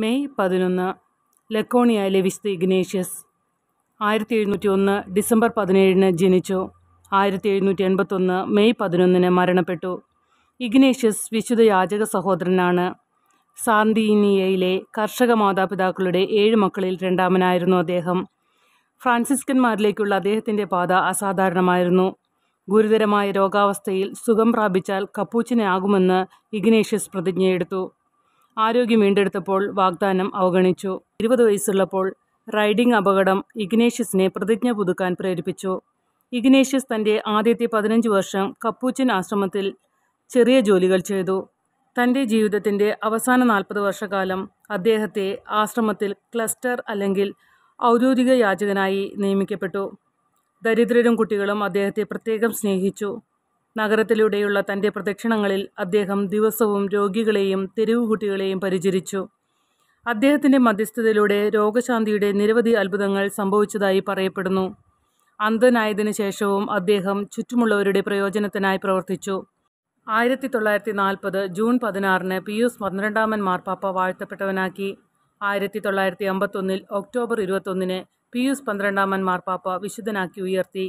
May 11 ലക്കോണിയയിലെ വിശുദ്ധ Ignatius 1701 December 17 ജനിച്ചു. 1781 May 11 മരണപ്പെട്ടു. ഇഗ്നേഷ്യസ് വിശുദ്ധ യാചക സഹോദരനാണ്. സാന്തിനിയയിലെ കർഷക മാതാപിതാക്കളുടെ 7 മക്കളിൽ രണ്ടാമനായിരുന്നു അദ്ദേഹം. ഫ്രാൻസിസ്കന്മാരിലേക്കുള്ള അദ്ദേഹത്തിൻ്റെ പാത അസാധാരണമായിരുന്നു. ഗുരുതരമായ രോഗാവസ്ഥയിൽ സുഖം പ്രാപിച്ചാൽ കപ്പൂച്ചിനാകുമെന്ന് ഇഗ്നേഷ്യസ് പ്രതിജ്ഞയെടുത്തു. ആരോഗ്യം വീണ്ടെടുത്തപ്പോൾ വാഗ്ദാനം അവഗണിച്ചു. 20 വയസ്സുള്ളപ്പോൾ റൈഡിംഗ് അപകടം ഇഗ്നേഷ്യസിനെ പ്രതിജ്ഞ പുതുക്കാൻ പ്രേരിപ്പിച്ചു. ഇഗ്നേഷ്യസ് തൻ്റെ ആദ്യത്തെ 15 വർഷം കപ്പൂച്ചിൻ ആശ്രമത്തിൽ ചെറിയ ജോലികൾ ചെയ്തു. തൻ്റെ ജീവിതത്തിൻ്റെ അവസാന 40 വർഷക്കാലം അദ്ദേഹത്തെ ആശ്രമത്തിൽ ക്ലസ്റ്റർ അല്ലെങ്കിൽ ഔദ്യോഗിക യാചകനായി നിയമിക്കപ്പെട്ടു. ദരിദ്രരും കുട്ടികളും അദ്ദേഹത്തെ പ്രത്യേകം സ്നേഹിച്ചു. നഗരത്തിലൂടെയുള്ള തൻ്റെ പ്രദക്ഷിണങ്ങളിൽ അദ്ദേഹം ദിവസവും രോഗികളെയും തെരുവുകുട്ടികളെയും പരിചരിച്ചു. അദ്ദേഹത്തിൻ്റെ മധ്യസ്ഥതയിലൂടെ രോഗശാന്തിയുടെ നിരവധി അത്ഭുതങ്ങൾ സംഭവിച്ചതായി പറയപ്പെടുന്നു. അന്ധനായതിനു ശേഷവും അദ്ദേഹം ചുറ്റുമുള്ളവരുടെ പ്രയോജനത്തിനായി പ്രവർത്തിച്ചു. 1940 ജൂൺ 16 പിയൂസ് 12 മാർപ്പാപ്പ വാഴ്ത്തപ്പെട്ടവനാക്കി. 1951 ഒക്ടോബർ 21 പിയൂസ് 12 മാർപ്പാപ്പ വിശുദ്ധനാക്കി ഉയർത്തി.